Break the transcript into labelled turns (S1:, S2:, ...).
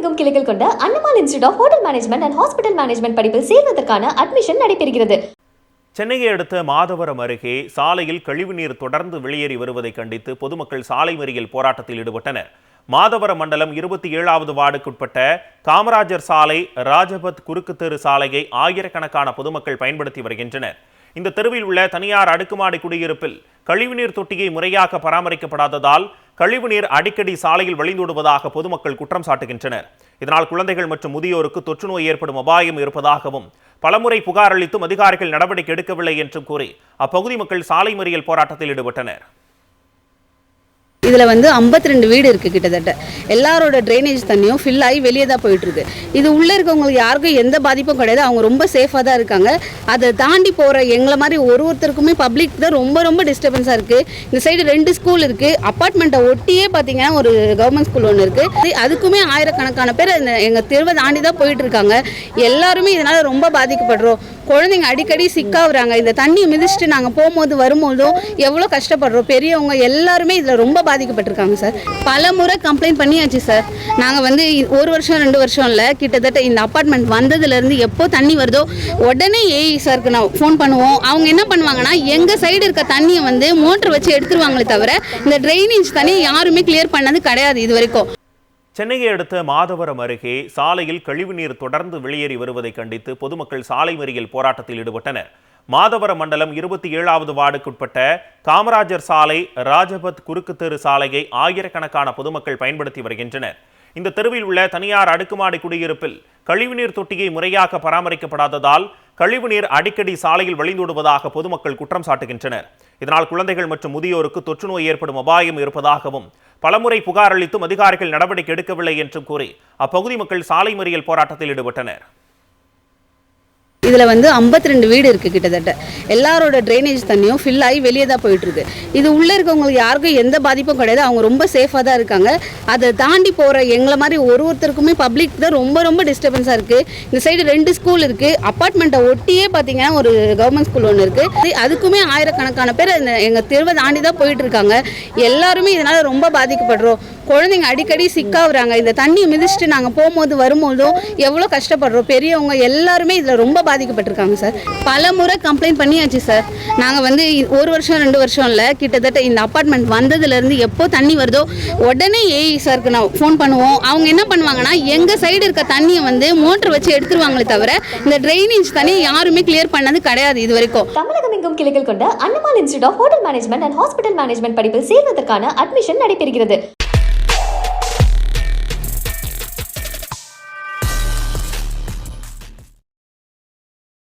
S1: தமிழகமெங்கும் கிளைகள் கொண்ட Annamal institute of hotel management and hospital management படிப்பில் சேர்வதற்கான அட்மிஷன் நடைபெறுகிறது.
S2: சென்னையை அடுத்த மாதவரம் அருகே சாலையில் கழிவுநீர் தொடர்ந்து வெளியேறி வருவதை கண்டித்து பொதுமக்கள் சாலை மறியல் போராட்டத்தில் ஈடுபட்டனர். மாதவரம் மண்டலம் 27வது வார்டுக்குட்பட்ட காமராஜர் சாலை, ராஜபத் குறுக்கு தெரு சாலையை ஆயிரக்கணக்கான பொதுமக்கள் பயன்படுத்தி வருகின்றனர். இந்த தெருவில் உள்ள தனியார் அடுக்குமாடி குடியிருப்பில் கழிவுநீர் தொட்டியை முறையாக பராமரிக்கப்படாததால் கழிவுநீர் அடிக்கடி சாலையில் வழிந்தோடுவதாக பொதுமக்கள் குற்றம் சாட்டுகின்றனர். இதனால் குழந்தைகள் மற்றும் முதியோருக்கு தொற்று நோய் ஏற்படும் அபாயம் இருப்பதாகவும் பலமுறை புகார் அளித்தும் அதிகாரிகள் நடவடிக்கை எடுக்கவில்லை என்றும் கூறி அப்பகுதி மக்கள் சாலை மறியல் போராட்டத்தில் ஈடுபட்டனர்.
S3: இதில் 52 வீடு இருக்குது. கிட்டத்தட்ட எல்லாரோட ட்ரைனேஜ் தண்ணியும் ஃபில் ஆகி வெளியே தான் போயிட்டுருக்கு. இது உள்ளே இருக்கவங்களுக்கு யாருக்கும் எந்த பாதிப்பும் கிடையாது. அவங்க ரொம்ப சேஃபாக தான் இருக்காங்க. அதை தாண்டி போகிற எங்களை மாதிரி ஒருத்தருக்குமே பப்ளிக் தான் ரொம்ப டிஸ்டர்பன்ஸாக இருக்குது. இந்த சைடு 2 ஸ்கூல் இருக்குது. அப்பார்ட்மெண்ட்டை ஒட்டியே பார்த்தீங்கன்னா ஒரு கவர்மெண்ட் ஸ்கூல் ஒன்று இருக்குது. அதுக்குமே ஆயிரக்கணக்கான பேர் எங்கள் தெருவை தாண்டி தான் போயிட்டுருக்காங்க. எல்லாருமே இதனால் ரொம்ப பாதிக்கப்படுறோம். குழந்தைங்க அடிக்கடி சிக்காகுறாங்க. இந்த தண்ணியை மிதிச்சுட்டு நாங்கள் போகும்போது வரும்போதும் எவ்வளோ கஷ்டப்படுறோம். பெரியவங்க எல்லாருமே இதில் ரொம்ப பாதிக்கப்பட்டிருக்காங்க சார். பல முறை கம்ப்ளைண்ட் பண்ணியாச்சு சார். நாங்கள் 1 வருஷம் 2 வருஷம் இல்லை, கிட்டத்தட்ட இந்த அப்பார்ட்மெண்ட் வந்ததுலேருந்து எப்போ தண்ணி வருதோ உடனே ஏஇ சாருக்கு நான் ஃபோன் பண்ணுவோம். அவங்க என்ன பண்ணுவாங்கன்னா எங்கள் சைடு இருக்க தண்ணியை மோட்டர் வச்சு எடுத்துருவாங்களே தவிர இந்த ட்ரைனேஜ் தண்ணியை யாருமே கிளியர் பண்ணது கிடையாது இது வரைக்கும்.
S2: சென்னையை அடுத்த மாதவரம் அருகே சாலையில் கழிவுநீர் தொடர்ந்து வெளியேறி வருவதை கண்டித்து பொதுமக்கள் சாலை மறியல் போராட்டத்தில் ஈடுபட்டனர். மாதவரம் மண்டலம் 27வது வார்டுக்குட்பட்ட காமராஜர் சாலை, ராஜபத் குறுக்கு தெரு சாலையை ஆயிரக்கணக்கான பொதுமக்கள் பயன்படுத்தி வருகின்றனர். இந்த தெருவில் உள்ள தனியார் அடுக்குமாடி குடியிருப்பில் கழிவுநீர் தொட்டியை முறையாக பராமரிக்கப்படாததால் கழிவுநீர் அடிக்கடி சாலையில் வழிந்தோடுவதாக பொதுமக்கள் குற்றம் சாட்டுகின்றனர். இதனால் குழந்தைகள் மற்றும் முதியோருக்கு தொற்று நோய் ஏற்படும் அபாயம் இருப்பதாகவும் பலமுறை புகார் அளித்தும் அதிகாரிகள் நடவடிக்கை எடுக்கவில்லை என்றும் கூறி அப்பகுதி மக்கள் சாலை மறியல் போராட்டத்தில் ஈடுபட்டனர்.
S3: இதில் 52 வீடு இருக்குது. கிட்டத்தட்ட எல்லாரோட ட்ரைனேஜ் தண்ணியும் ஃபில் ஆகி வெளியே தான் போயிட்டுருக்கு. இது உள்ளே இருக்கவங்களுக்கு யாருக்கும் எந்த பாதிப்பும் கிடையாது. அவங்க ரொம்ப சேஃபாக தான் இருக்காங்க. அதை தாண்டி போகிற எங்களை மாதிரி ஒருத்தருக்குமே பப்ளிக் தான் ரொம்ப டிஸ்டர்பன்ஸாக இருக்குது. இந்த சைடு 2 ஸ்கூல் இருக்குது. அப்பார்ட்மெண்ட்டை ஒட்டியே பார்த்தீங்கன்னா ஒரு கவர்மெண்ட் ஸ்கூல் ஒன்று இருக்குது. அதுக்குமே ஆயிரக்கணக்கான பேர் எங்கள் தெருவை தாண்டி தான் போயிட்டுருக்காங்க. எல்லாருமே இதனால் ரொம்ப பாதிக்கப்படுறோம். குழந்தைங்க அடிக்கடி சிக்காகுறாங்க. இந்த தண்ணியை மிதிச்சுட்டு நாங்கள் போகும்போது வரும்போதும் எவ்வளோ கஷ்டப்படுறோம். பெரியவங்க எல்லாருமே இதில் ரொம்ப பாதிக்கப்பட்டிருக்காங்க சார். பல முறை கம்ப்ளைண்ட் பண்ணியாச்சு சார். நாங்கள் 1 வருஷம் 2 வருஷம் இல்லை, கிட்டத்தட்ட இந்த அப்பார்ட்மெண்ட் வந்ததுலேருந்து எப்போ தண்ணி வருதோ உடனே ஏஇ சாருக்கு நான் ஃபோன் பண்ணுவோம். அவங்க என்ன பண்ணுவாங்கன்னா எங்கள் சைடு இருக்க தண்ணியை மோட்டர் வச்சு எடுத்துருவாங்களே தவிர இந்த ட்ரைனேஜ் தண்ணியை யாருமே கிளியர் பண்ணது கிடையாது இது வரைக்கும்.
S1: தமிழகமெங்கும் கிளைகள் கொண்ட Annamal institute of hotel management and hospital management படிப்பில் சேர்வதற்கான அட்மிஷன் நடைபெறுகிறது.